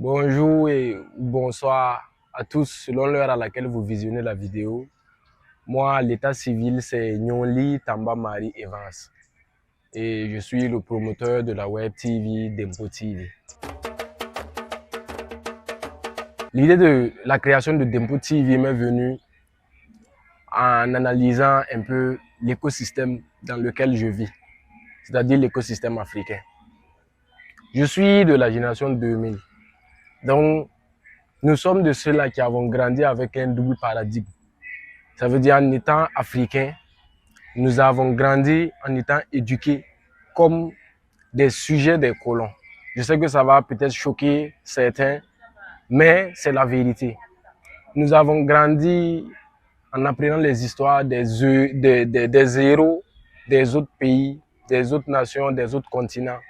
Bonjour et bonsoir à tous selon l'heure à laquelle vous visionnez la vidéo. Moi, l'état civil, c'est Nyonli Tamba Marie Evans et je suis le promoteur de la web TV Dempo TV. L'idée de la création de Dempo TV m'est venue en analysant un peu l'écosystème dans lequel je vis, c'est-à-dire l'écosystème africain. Je suis de la génération 2000, donc nous sommes de ceux-là qui avons grandi avec un double paradigme. Ça veut dire en étant africains, nous avons grandi en étant éduqués comme des sujets des colons. Je sais que ça va peut-être choquer certains, mais c'est la vérité. Nous avons grandi en apprenant les histoires des héros des autres pays, des autres nations, des autres continents.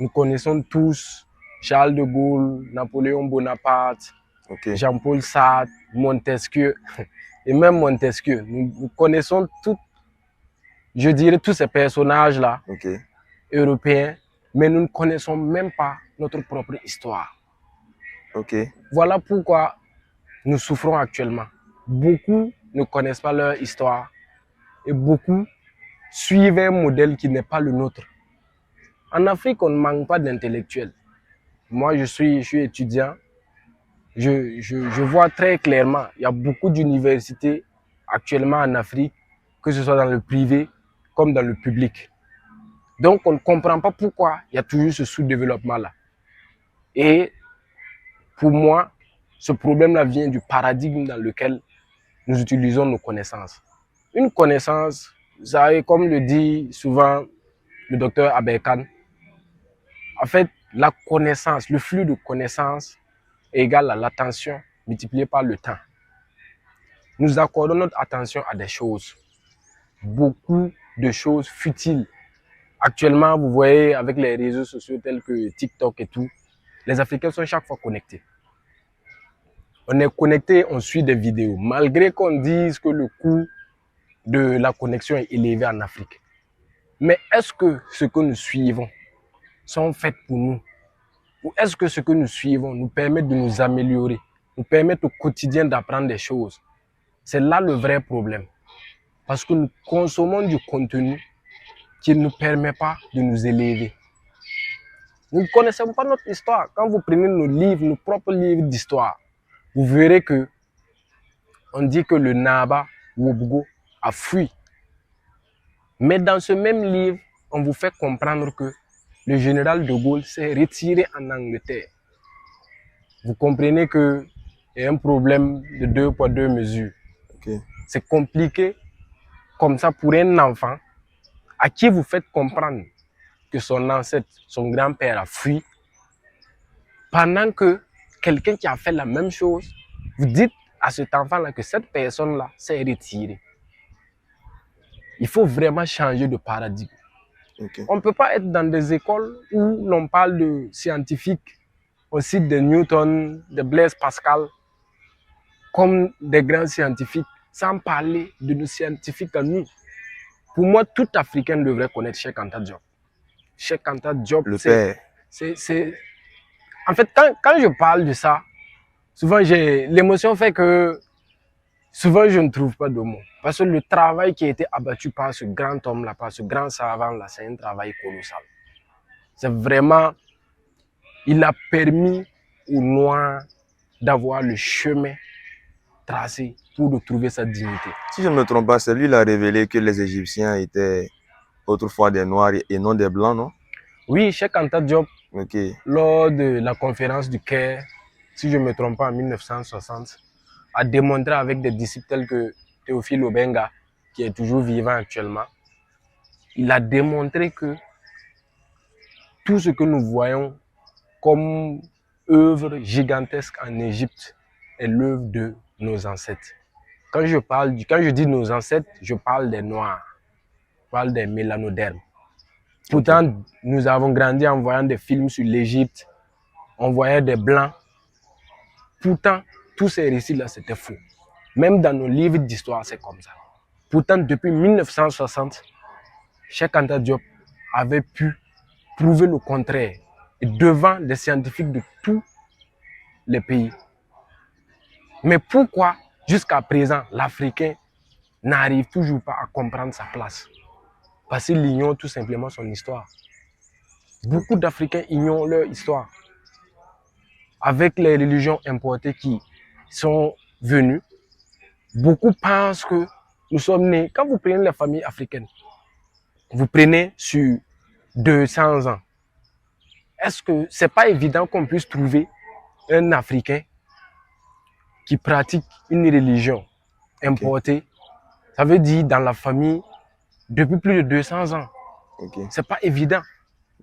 Nous connaissons tous Charles de Gaulle, Napoléon Bonaparte, Jean-Paul Sartre, Montesquieu, et même Montesquieu. Nous connaissons je dirais tous ces personnages-là, européens, mais nous ne connaissons même pas notre propre histoire. Voilà pourquoi nous souffrons actuellement. Beaucoup ne connaissent pas leur histoire et beaucoup suivent un modèle qui n'est pas le nôtre. En Afrique, on ne manque pas d'intellectuels. Moi, je suis étudiant. Je vois très clairement, il y a beaucoup d'universités actuellement en Afrique, que ce soit dans le privé comme dans le public. Donc, on ne comprend pas pourquoi il y a toujours ce sous-développement-là. Et pour moi, ce problème-là vient du paradigme dans lequel nous utilisons nos connaissances. Une connaissance, ça est, comme le dit souvent le docteur Aberkan, en fait, la connaissance, le flux de connaissances est égal à l'attention multipliée par le temps. Nous accordons notre attention à des choses, beaucoup de choses futiles. Actuellement, vous voyez avec les réseaux sociaux tels que TikTok et tout, les Africains sont chaque fois connectés. On est connecté, on suit des vidéos, malgré qu'on dise que le coût de la connexion est élevé en Afrique. Mais est-ce que ce que nous suivons sont faits pour nous? Ou est-ce que ce que nous suivons nous permet de nous améliorer, nous permet au quotidien d'apprendre des choses? C'est là le vrai problème. Parce que nous consommons du contenu qui ne nous permet pas de nous élever. Nous ne connaissons pas notre histoire. Quand vous prenez nos livres, nos propres livres d'histoire, vous verrez que on dit que le Naba Wobgo a fui. Mais dans ce même livre, on vous fait comprendre que le général de Gaulle s'est retiré en Angleterre. Vous comprenez qu'il y a un problème de 2 poids 2 mesures. C'est compliqué comme ça pour un enfant à qui vous faites comprendre que son ancêtre, son grand-père a fui, pendant que quelqu'un qui a fait la même chose, vous dites à cet enfant-là que cette personne-là s'est retirée. Il faut vraiment changer de paradigme. On ne peut pas être dans des écoles où l'on parle de scientifiques, on cite de Newton, de Blaise Pascal, comme des grands scientifiques, sans parler de nos scientifiques à nous. Pour moi, tout Africain devrait connaître Cheikh Anta Diop. Cheikh Anta Diop, c'est... En fait, quand je parle de ça, souvent l'émotion fait que souvent je ne trouve pas de mots. Parce que le travail qui a été abattu par ce grand homme-là, par ce grand savant-là, c'est un travail colossal. C'est vraiment... Il a permis aux Noirs d'avoir le chemin tracé pour retrouver sa dignité. Si je ne me trompe pas, c'est lui qui a révélé que les Égyptiens étaient autrefois des Noirs et non des Blancs, non? Oui, Cheikh Anta Diop, lors de la conférence du Caire, si je ne me trompe pas, en 1960, a démontré avec des disciples tels que Théophile Obenga, qui est toujours vivant actuellement, il a démontré que tout ce que nous voyons comme œuvre gigantesque en Égypte est l'œuvre de nos ancêtres. Quand je dis nos ancêtres, je parle des Noirs, je parle des mélanodermes. Pourtant, nous avons grandi en voyant des films sur l'Égypte, on voyait des Blancs. Pourtant, tous ces récits-là, c'était faux. Même dans nos livres d'histoire, c'est comme ça. Pourtant, depuis 1960, Cheikh Anta Diop avait pu prouver le contraire. Et devant des scientifiques de tous les pays. Mais pourquoi, jusqu'à présent, l'Africain n'arrive toujours pas à comprendre sa place? Parce qu'il ignore tout simplement son histoire. Beaucoup d'Africains ignorent leur histoire. Avec les religions importées qui sont venues, beaucoup pensent que nous sommes nés. Quand vous prenez les familles africaines, vous prenez sur 200 ans. Est-ce que c'est pas évident qu'on puisse trouver un Africain qui pratique une religion importée? Ça veut dire dans la famille depuis plus de 200 ans. C'est pas évident.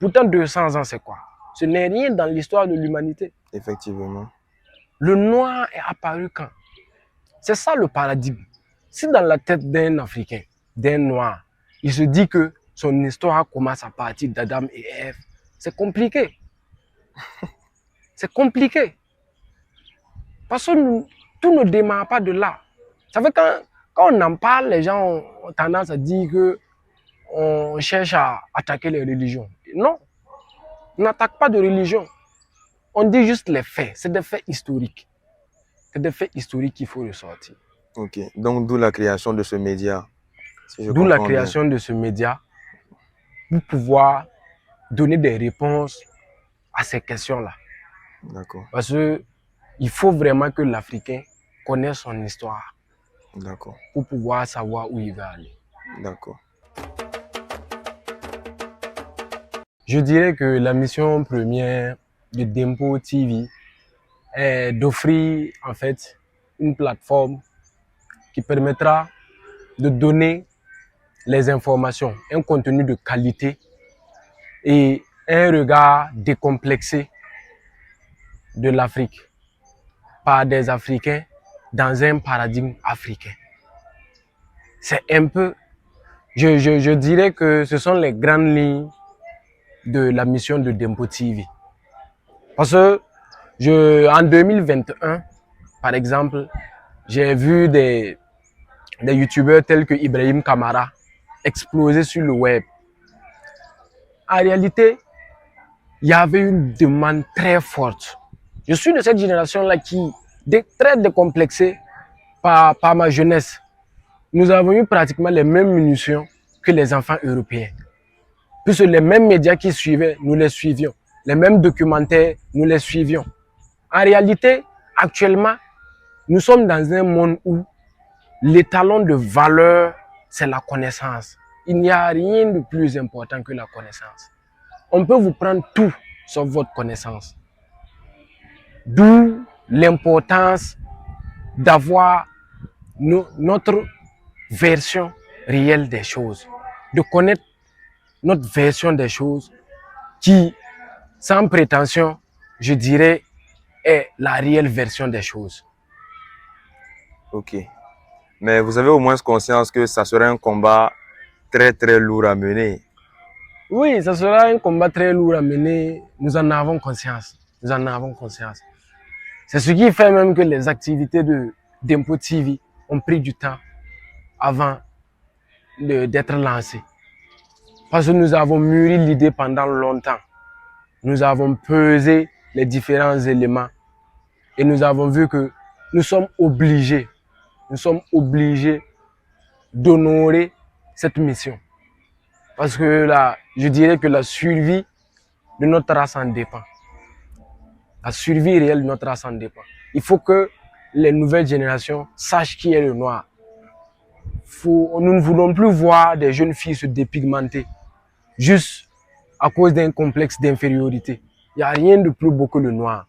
Pourtant, 200 ans, c'est quoi? Ce n'est rien dans l'histoire de l'humanité. Effectivement. Le noir est apparu quand? C'est ça le paradigme. Si dans la tête d'un Africain, d'un noir, il se dit que son histoire commence à partir d'Adam et Ève, c'est compliqué. C'est compliqué. Parce que tout ne démarre pas de là. Ça fait quand on en parle, les gens ont tendance à dire que on cherche à attaquer les religions. Non, on n'attaque pas de religion. On dit juste les faits. C'est des faits historiques. C'est des faits historiques qu'il faut ressortir. Ok, donc d'où la création de ce média. Si D'où la création de ce média pour pouvoir donner des réponses à ces questions-là. D'accord. Parce qu'il faut vraiment que l'Africain connaisse son histoire. D'accord. Pour pouvoir savoir où il va aller. D'accord. Je dirais que la mission première de Dempo TV est d'offrir en fait une plateforme qui permettra de donner les informations, un contenu de qualité et un regard décomplexé de l'Afrique par des Africains dans un paradigme africain. C'est un peu, je dirais que ce sont les grandes lignes de la mission de Dempo TV. Parce que en 2021, par exemple, j'ai vu des youtubeurs tels que Ibrahim Kamara exploser sur le web. En réalité, il y avait une demande très forte. Je suis de cette génération-là qui est très décomplexée par ma jeunesse. Nous avons eu pratiquement les mêmes munitions que les enfants européens. Puisque les mêmes médias qui suivaient, nous les suivions. Les mêmes documentaires, nous les suivions. En réalité, actuellement, nous sommes dans un monde où l'étalon de valeur, c'est la connaissance. Il n'y a rien de plus important que la connaissance. On peut vous prendre tout sauf votre connaissance. D'où l'importance d'avoir notre version réelle des choses. De connaître notre version des choses qui, sans prétention, je dirais, est la réelle version des choses. Ok. Mais vous avez au moins conscience que ça serait un combat très très lourd à mener. Oui, ça sera un combat très lourd à mener. Nous en avons conscience. Nous en avons conscience. C'est ce qui fait même que les activités de Dempo TV ont pris du temps avant d'être lancées. Parce que nous avons mûri l'idée pendant longtemps. Nous avons pesé les différents éléments et nous avons vu que nous sommes obligés d'honorer cette mission. Parce que là, je dirais que la survie de notre race en dépend. La survie réelle de notre race en dépend. Il faut que les nouvelles générations sachent qui est le noir. Nous ne voulons plus voir des jeunes filles se dépigmenter juste à cause d'un complexe d'infériorité. Il n'y a rien de plus beau que le noir.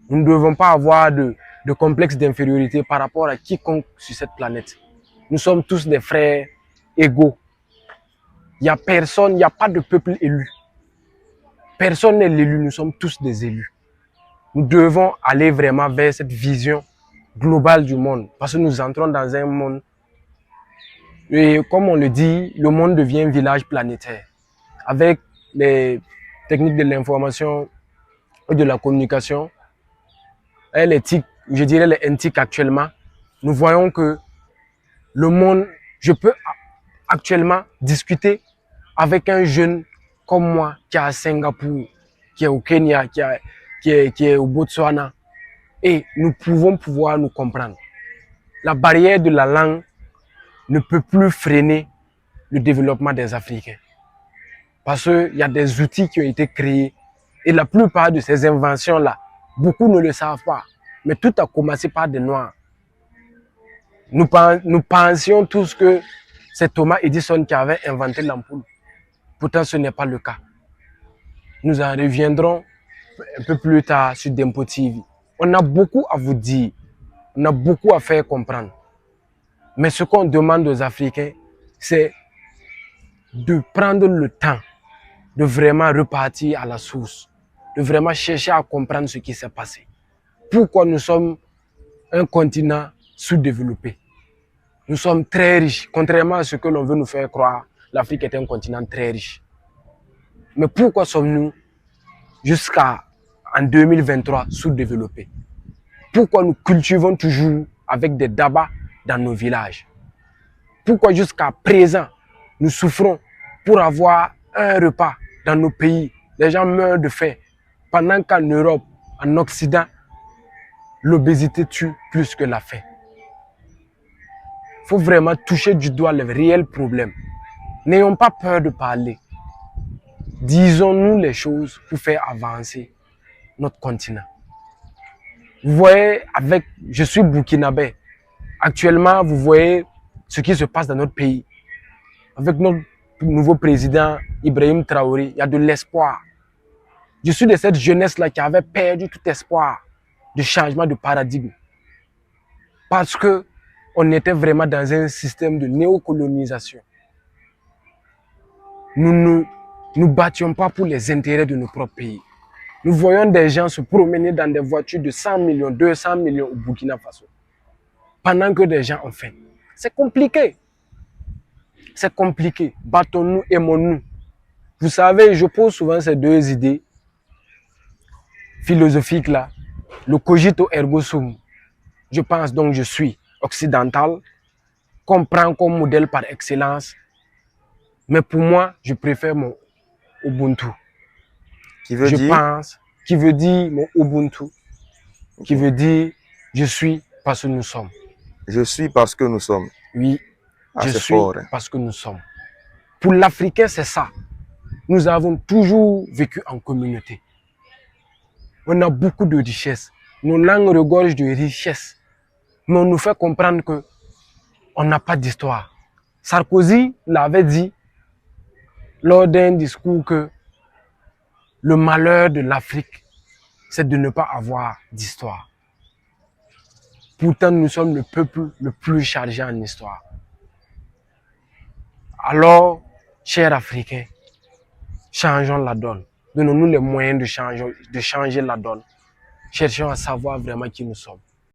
Nous ne devons pas avoir de complexe d'infériorité par rapport à quiconque sur cette planète. Nous sommes tous des frères égaux. Il n'y a personne, il n'y a pas de peuple élu. Personne n'est l'élu, nous sommes tous des élus. Nous devons aller vraiment vers cette vision globale du monde. Parce que nous entrons dans un monde, et comme on le dit, le monde devient un village planétaire. Avec les techniques de l'information et de la communication, et les TIC, je dirais les NTIC actuellement, nous voyons que le monde, je peux actuellement discuter avec un jeune comme moi qui est à Singapour, qui est au Kenya, qui est au Botswana, et nous pouvons pouvoir nous comprendre. La barrière de la langue ne peut plus freiner le développement des Africains. Parce qu'il y a des outils qui ont été créés et la plupart de ces inventions-là, beaucoup ne le savent pas. Mais tout a commencé par des Noirs. Nous pensions tous que c'est Thomas Edison qui avait inventé l'ampoule. Pourtant, ce n'est pas le cas. Nous en reviendrons un peu plus tard sur Dempo TV. On a beaucoup à vous dire. On a beaucoup à faire comprendre. Mais ce qu'on demande aux Africains, c'est de prendre le temps de vraiment repartir à la source, de vraiment chercher à comprendre ce qui s'est passé. Pourquoi nous sommes un continent sous-développé? Nous sommes très riches, contrairement à ce que l'on veut nous faire croire. L'Afrique est un continent très riche. Mais pourquoi sommes-nous jusqu'en 2023 sous-développés? Pourquoi nous cultivons toujours avec des dabas dans nos villages? Pourquoi jusqu'à présent nous souffrons pour avoir un repas dans nos pays? Les gens meurent de faim. Pendant qu'en Europe, en Occident, l'obésité tue plus que la faim. Il faut vraiment toucher du doigt les réels problèmes. N'ayons pas peur de parler. Disons-nous les choses pour faire avancer notre continent. Vous voyez, je suis burkinabé. Actuellement, vous voyez ce qui se passe dans notre pays. Avec notre nouveau président, Ibrahim Traoré, il y a de l'espoir. Je suis de cette jeunesse-là qui avait perdu tout espoir de changement de paradigme. Parce qu'on était vraiment dans un système de néocolonisation. Nous ne nous battions pas pour les intérêts de nos propres pays. Nous voyons des gens se promener dans des voitures de 100 millions, 200 millions au Burkina Faso. Pendant que des gens ont faim. C'est compliqué. C'est compliqué. Battons-nous, aimons-nous. Vous savez, je pose souvent ces deux idées philosophiques là. Le cogito ergo sum. Je pense donc je suis occidental, qu'on prend comme modèle par excellence. Mais pour moi, je préfère mon Ubuntu. Qui veut dire? Qui veut dire mon Ubuntu. Qui veut dire je suis parce que nous sommes. Je suis parce que nous sommes. Oui, je suis fort, hein? parce que nous sommes. Pour l'Africain, c'est ça. Nous avons toujours vécu en communauté. On a beaucoup de richesses. Nos langues regorgent de richesses. Mais on nous fait comprendre qu'on n'a pas d'histoire. Sarkozy l'avait dit lors d'un discours que le malheur de l'Afrique, c'est de ne pas avoir d'histoire. Pourtant, nous sommes le peuple le plus chargé en histoire. Alors, chers Africains, changeons la donne. Donnons-nous les moyens de changer la donne. Cherchons à savoir vraiment qui nous sommes.